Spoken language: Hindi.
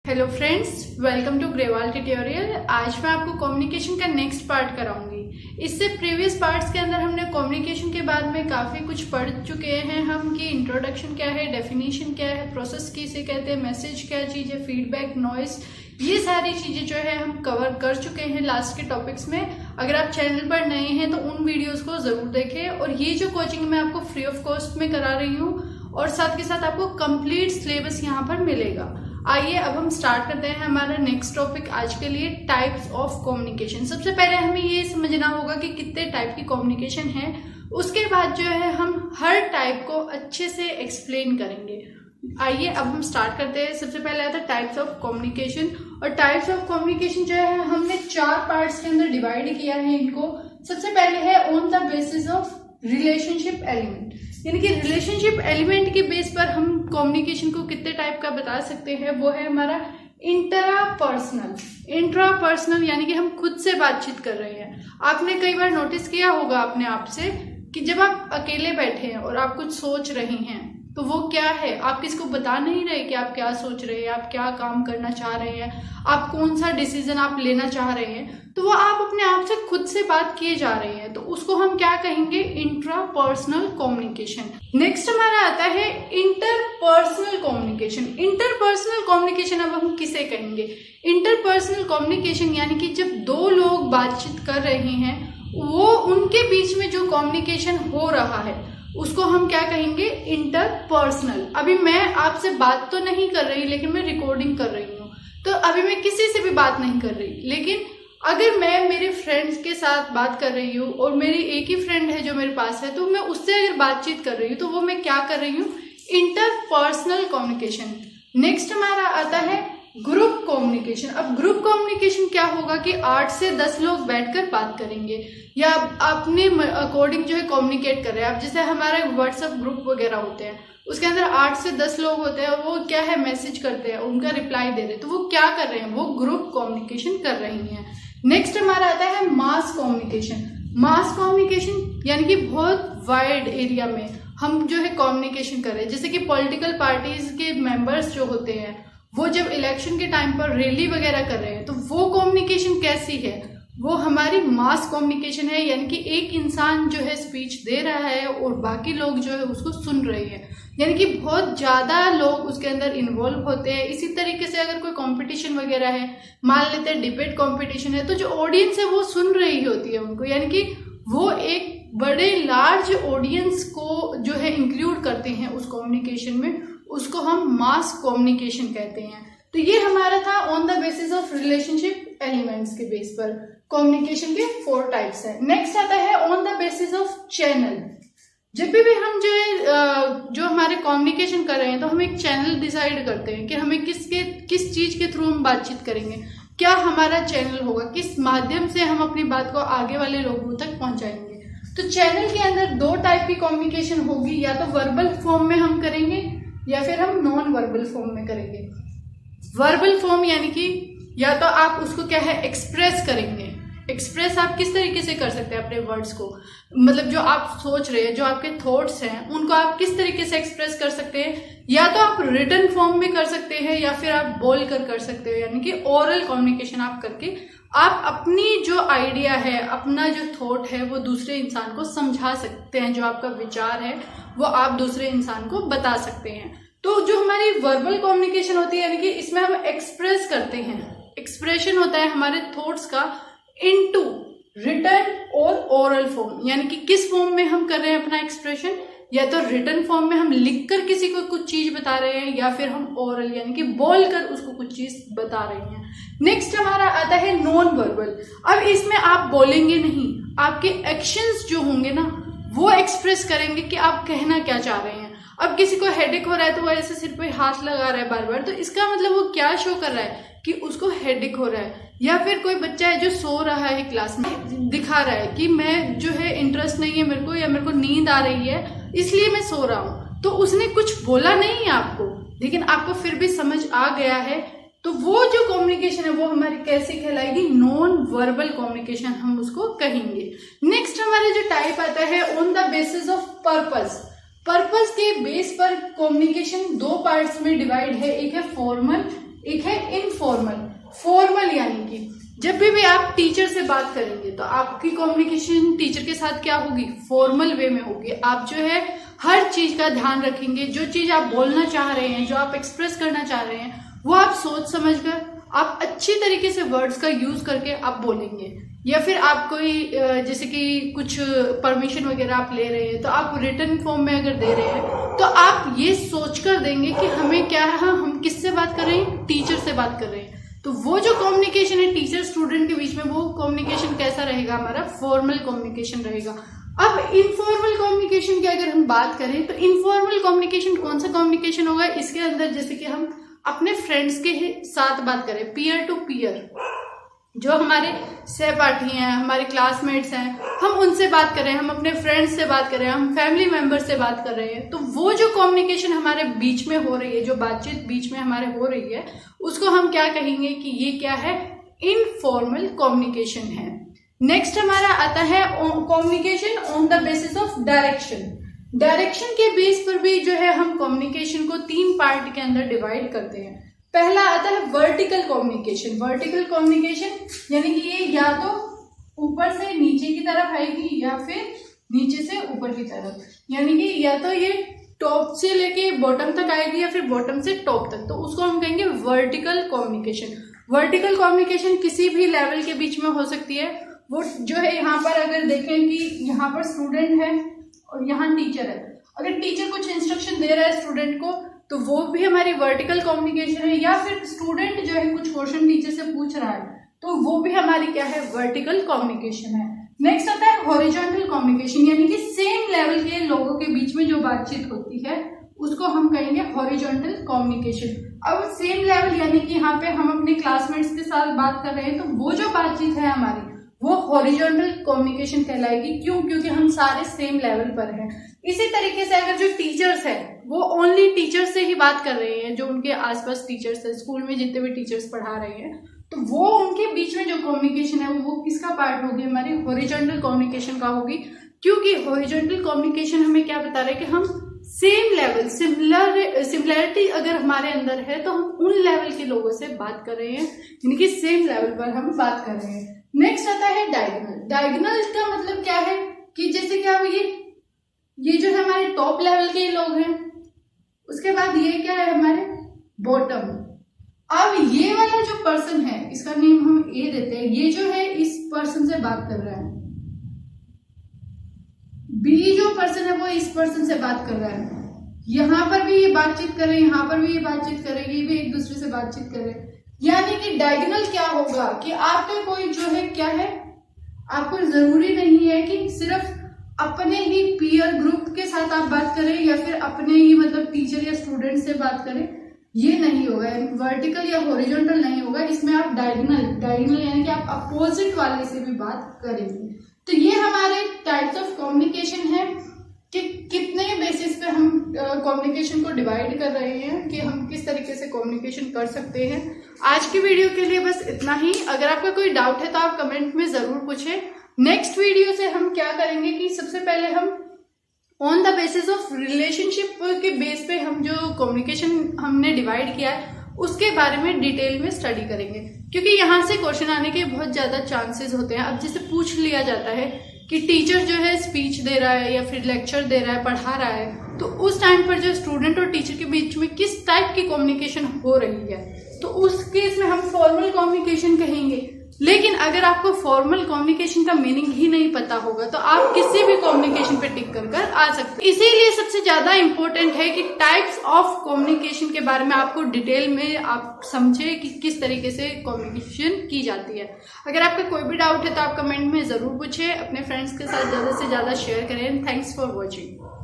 Hello friends, welcome to Grewal tutorial. आज मैं आपको कम्युनिकेशन का नेक्स्ट पार्ट कराऊंगी। इससे प्रीवियस पार्ट्स के अंदर हमने कम्युनिकेशन के बारे में काफी कुछ पढ़ चुके हैं हम कि इंट्रोडक्शन क्या है, डेफिनेशन क्या है, प्रोसेस किसे कहते हैं, मैसेज क्या चीज है, फीडबैक, नॉइस, ये सारी चीजें जो है हम कवर कर चुके हैं लास्ट के टॉपिक्स में। अगर आप चैनल पर नए हैं तो उन वीडियोस को जरूर देखें। और ये जो कोचिंग मैं आपको फ्री ऑफ कॉस्ट में करा रही हूँ और साथ के साथ आपको कंप्लीट सिलेबस यहाँ पर मिलेगा। आइए अब हम स्टार्ट करते हैं हमारा नेक्स्ट टॉपिक आज के लिए, टाइप्स ऑफ कम्युनिकेशन। सबसे पहले हमें ये समझना होगा कि कितने टाइप की कम्युनिकेशन है। उसके बाद जो है हम हर टाइप को अच्छे से एक्सप्लेन करेंगे। आइए अब हम स्टार्ट करते हैं। सबसे पहले आता है टाइप्स ऑफ कम्युनिकेशन। और टाइप्स ऑफ कम्युनिकेशन जो है हमने 4 पार्ट्स के अंदर डिवाइड किया है इनको। सबसे पहले है on the basis of relationship element, यानी कि रिलेशनशिप एलिमेंट के बेस पर हम कम्युनिकेशन को कितने टाइप का बता सकते हैं। वो है हमारा इंट्रापर्सनल, यानी कि हम खुद से बातचीत कर रहे हैं। आपने कई बार नोटिस किया होगा अपने आप से कि जब आप अकेले बैठे हैं और आप कुछ सोच रहे हैं तो वो क्या है, आप किसी को बता नहीं रहे कि आप क्या सोच रहे हैं, आप क्या काम करना चाह रहे हैं, आप कौन सा डिसीजन आप लेना चाह रहे हैं, तो वो आप अपने आप से खुद से बात किए जा रहे हैं। तो उसको हम क्या कहेंगे, इंट्रापर्सनल कम्युनिकेशन। नेक्स्ट हमारा आता है इंटरपर्सनल कम्युनिकेशन। इंटरपर्सनल कम्युनिकेशन अब हम किसे कहेंगे? इंटरपर्सनल कम्युनिकेशन यानी कि जब 2 लोग बातचीत कर रहे हैं, वो उनके बीच में जो कम्युनिकेशन हो रहा है उसको हम क्या कहेंगे, इंटरपर्सनल। अभी मैं आपसे बात तो नहीं कर रही, लेकिन मैं रिकॉर्डिंग कर रही हूँ, तो अभी मैं किसी से भी बात नहीं कर रही। लेकिन अगर मैं मेरे फ्रेंड्स के साथ बात कर रही हूँ और मेरी एक ही फ्रेंड है जो मेरे पास है, तो मैं उससे अगर बातचीत कर रही हूँ तो वो मैं क्या कर रही हूँ, इंटरपर्सनल कम्युनिकेशन। नेक्स्ट हमारा आता है ग्रुप कम्युनिकेशन। अब ग्रुप कम्युनिकेशन क्या होगा कि 8 से 10 लोग बैठकर बात करेंगे या अपने अकॉर्डिंग जो है कम्युनिकेट कर रहे हैं। अब जैसे हमारे व्हाट्सएप ग्रुप वगैरह होते हैं, उसके अंदर 8 से 10 लोग होते हैं और वो क्या है, मैसेज करते हैं, उनका रिप्लाई दे रहे हैं, तो वो क्या कर रहे हैं, वो ग्रुप कम्युनिकेशन कर रही हैं। नेक्स्ट हमारा आता है मास कम्युनिकेशन। मास कम्युनिकेशन यानी कि बहुत वाइड एरिया में हम जो है कम्युनिकेशन कर रहे हैं। जैसे कि पॉलिटिकल पार्टीज के मेंबर्स जो होते हैं, वो जब इलेक्शन के टाइम पर रैली वगैरह कर रहे हैं, तो वो कम्युनिकेशन कैसी है, वो हमारी मास कम्युनिकेशन है। यानी कि एक इंसान जो है स्पीच दे रहा है और बाकी लोग जो है उसको सुन रहे हैं, यानी कि बहुत ज्यादा लोग उसके अंदर इन्वॉल्व होते हैं। इसी तरीके से अगर कोई कंपटीशन वगैरह है, मान लेते हैं डिबेट कंपटीशन है, तो जो ऑडियंस है वो सुन रही होती है उनको, यानी कि वो एक बड़े लार्ज ऑडियंस को जो है इंक्लूड करते हैं उस कम्युनिकेशन में, उसको हम मास कम्युनिकेशन कहते हैं। तो ये हमारा था on the basis of relationship elements के बेस पर कम्युनिकेशन के 4 टाइप्स हैं। नेक्स्ट आता है on the basis of channel. जब भी हम जो है जो हमारे कम्युनिकेशन कर रहे हैं, तो हम एक चैनल डिसाइड करते हैं कि हमें किस चीज के थ्रू हम बातचीत करेंगे, क्या हमारा चैनल होगा, किस माध्यम से हम अपनी बात को आगे वाले लोगों तक पहुंचाएंगे। तो चैनल के अंदर 2 टाइप की कम्युनिकेशन होगी, या तो वर्बल फॉर्म में हम करेंगे या फिर हम नॉन वर्बल फॉर्म में करेंगे। वर्बल फॉर्म यानी कि या तो आप उसको क्या है, एक्सप्रेस करेंगे। एक्सप्रेस आप किस तरीके से कर सकते हैं अपने वर्ड्स को, मतलब जो आप सोच रहे हैं, जो आपके थॉट्स हैं, उनको आप किस तरीके से एक्सप्रेस कर सकते हैं। या तो आप रिटन फॉर्म में कर सकते हैं या फिर आप बोल कर सकते हो, यानी कि ओरल कम्युनिकेशन आप करके आप अपनी जो आइडिया है, अपना जो थॉट है, वो दूसरे इंसान को समझा सकते हैं। जो आपका विचार है वो आप दूसरे इंसान को बता सकते हैं। तो जो हमारी वर्बल कम्युनिकेशन होती है, यानी कि इसमें हम एक्सप्रेस करते हैं, एक्सप्रेशन होता है हमारे थॉट्स का इनटू रिटन और ओरल फॉर्म, यानी कि किस फॉर्म में हम कर रहे हैं अपना एक्सप्रेशन, या तो रिटन फॉर्म में हम लिखकर किसी को कुछ चीज बता रहे हैं, या फिर हम ओरल यानी कि बोलकर उसको कुछ चीज बता रहे हैं। नेक्स्ट हमारा आता है नॉन वर्बल। अब इसमें आप बोलेंगे नहीं, आपके एक्शंस जो होंगे ना वो एक्सप्रेस करेंगे कि आप कहना क्या चाह रहे हैं। अब किसी को हेडेक हो रहा है तो वो ऐसे सिर पे हाथ लगा रहा है बार बार, तो इसका मतलब वो क्या शो कर रहा है कि उसको हेडेक हो रहा है। या फिर कोई बच्चा है जो सो रहा है क्लास में, दिखा रहा है कि मैं जो है इंटरेस्ट नहीं है मेरे को, या मेरे को नींद आ रही है इसलिए मैं सो रहा हूँ, तो उसने कुछ बोला नहीं है आपको, लेकिन आपको फिर भी समझ आ गया है। तो वो जो कम्युनिकेशन है वो हमारी कैसे कहलाएगी, नॉन वर्बल कम्युनिकेशन हम उसको कहेंगे। नेक्स्ट हमारा जो टाइप आता है on the basis of purpose. Purpose के बेस पर कम्युनिकेशन 2 पार्ट्स में डिवाइड है, एक है फॉर्मल, एक है इनफॉर्मल। फॉर्मल यानी कि जब भी आप टीचर से बात करेंगे तो आपकी कम्युनिकेशन टीचर के साथ क्या होगी, फॉर्मल वे में होगी। आप जो है हर चीज का ध्यान रखेंगे, जो चीज आप बोलना चाह रहे हैं, जो आप एक्सप्रेस करना चाह रहे हैं, वो आप सोच समझकर आप अच्छी तरीके से वर्ड्स का यूज करके आप बोलेंगे। या फिर आप कोई जैसे कि कुछ परमिशन वगैरह आप ले रहे हैं तो आप रिटन फॉर्म में अगर दे रहे हैं तो आप ये सोच कर देंगे कि हमें क्या है, हम किससे बात कर रहे हैं, टीचर से बात कर रहे हैं। तो वो जो कम्युनिकेशन है टीचर स्टूडेंट के बीच में, वो कम्युनिकेशन कैसा रहेगा, हमारा फॉर्मल कम्युनिकेशन रहेगा। अब इनफॉर्मल कम्युनिकेशन की अगर हम बात करें तो इनफॉर्मल कम्युनिकेशन कौन सा कम्युनिकेशन होगा, इसके अंदर जैसे कि हम अपने फ्रेंड्स के साथ बात करें, पीयर टू पीयर, जो हमारे सहपाठी हैं, हमारे क्लासमेट्स हैं, हम उनसे बात कर रहे हैं, हम अपने फ्रेंड्स से बात कर रहे हैं, हम फैमिली मेंबर से बात कर रहे हैं, तो वो जो कम्युनिकेशन हमारे बीच में हो रही है, जो बातचीत बीच में हमारे हो रही है, उसको हम क्या कहेंगे कि ये क्या है, इनफॉर्मल कम्युनिकेशन है। नेक्स्ट हमारा आता है communication on the basis of direction. Direction के बेस पर भी जो है हम कम्युनिकेशन को 3 पार्ट के अंदर डिवाइड करते हैं। पहला आता है वर्टिकल कम्युनिकेशन। वर्टिकल कम्युनिकेशन यानी कि ये या तो ऊपर से नीचे की तरफ आएगी या फिर नीचे से ऊपर की तरफ, यानी कि या तो ये टॉप से लेके बॉटम तक आएगी या फिर बॉटम से टॉप तक, तो उसको हम कहेंगे वर्टिकल कम्युनिकेशन। वर्टिकल कम्युनिकेशन किसी भी लेवल के बीच में हो सकती है। वो जो है यहाँ पर अगर देखें कि यहाँ पर स्टूडेंट है और यहाँ टीचर है, अगर टीचर कुछ इंस्ट्रक्शन दे रहा है स्टूडेंट को तो वो भी हमारी वर्टिकल कम्युनिकेशन है, या फिर स्टूडेंट जो है कुछ क्वेश्चन टीचर से पूछ रहा है तो वो भी हमारी क्या है, वर्टिकल कम्युनिकेशन है। नेक्स्ट आता है हॉरिजॉन्टल कम्युनिकेशन, यानी कि सेम लेवल के लोगों के बीच में जो बातचीत होती है उसको हम कहेंगे हॉरिजॉन्टल कम्युनिकेशन। अब सेम लेवल यानी कि यहाँ पे हम अपने क्लासमेट्स के साथ बात कर रहे हैं तो वो जो बातचीत है हमारी वो हॉरिजॉन्टल कम्युनिकेशन कहलाएगी। क्यों? क्योंकि हम सारे सेम लेवल पर हैं। इसी तरीके से अगर जो टीचर्स है वो ओनली टीचर से ही बात कर रहे हैं, जो उनके आसपास टीचर्स है, स्कूल में जितने भी टीचर्स पढ़ा रहे हैं, तो वो उनके बीच में जो कम्युनिकेशन है वो किसका पार्ट होगी, हमारी हॉरिजॉन्टल कम्युनिकेशन का होगी। क्योंकि हॉरिजॉन्टल कम्युनिकेशन हमें क्या बता रहा है कि हम सेम लेवल, सिमिलैरिटी अगर हमारे अंदर है तो हम उन लेवल के लोगों से बात कर रहे हैं, यानी कि सेम लेवल पर हम बात कर रहे हैं। नेक्स्ट आता है डायगोनल। डायगोनल का मतलब क्या है कि जैसे कि अब ये जो है हमारे टॉप लेवल के लोग हैं, उसके बाद ये क्या है हमारे बॉटम। अब ये वाला जो पर्सन है इसका नेम हम ए देते हैं, ये जो है इस पर्सन से बात कर रहा है। बी जो पर्सन है वो इस पर्सन से बात कर रहा है। यहां पर भी ये बातचीत कर रहे हैं, यहां पर भी ये बातचीत कर रहे हैं, ये भी एक दूसरे से बातचीत कर रहे हैं। यानी कि डायगोनल क्या होगा कि आपके कोई जो है क्या है, आपको जरूरी नहीं है कि सिर्फ अपने ही पीयर ग्रुप के साथ आप बात करें या फिर अपने ही मतलब टीचर या स्टूडेंट से बात करें, ये नहीं होगा। वर्टिकल या हॉरिजॉन्टल नहीं होगा, इसमें आप डायगोनल यानी कि आप अपोजिट वाले से भी बात करेंगे। तो ये हमारे टाइप्स ऑफ कम्युनिकेशन है कि कितने बेसिस पे हम कम्युनिकेशन को डिवाइड कर रहे हैं, कि हम किस तरीके से कम्युनिकेशन कर सकते हैं। आज की वीडियो के लिए बस इतना ही। अगर आपका कोई डाउट है तो आप कमेंट में जरूर पूछें। नेक्स्ट वीडियो से हम क्या करेंगे कि सबसे पहले हम on the basis of relationship के बेस पे हम जो कम्युनिकेशन हमने डिवाइड किया है उसके बारे में डिटेल में स्टडी करेंगे, क्योंकि यहाँ से क्वेश्चन आने के बहुत ज्यादा चांसेस होते हैं। अब जैसे पूछ लिया जाता है कि टीचर जो है स्पीच दे रहा है या फिर लेक्चर दे रहा है, पढ़ा रहा है, तो उस टाइम पर जो स्टूडेंट और टीचर के बीच में किस टाइप की कम्युनिकेशन हो रही है, तो उस केस में हम फॉर्मल कम्युनिकेशन कहेंगे। लेकिन अगर आपको फॉर्मल कम्युनिकेशन का मीनिंग ही नहीं पता होगा तो आप किसी भी कम्युनिकेशन पे टिक कर आ सकते हैं। इसीलिए सबसे ज्यादा इंपॉर्टेंट है कि टाइप्स ऑफ कम्युनिकेशन के बारे में आपको डिटेल में आप समझे कि किस तरीके से कम्युनिकेशन की जाती है। अगर आपका कोई भी डाउट है तो आप कमेंट में जरूर पूछे, अपने फ्रेंड्स के साथ ज्यादा से ज्यादा शेयर करें। Thanks for watching.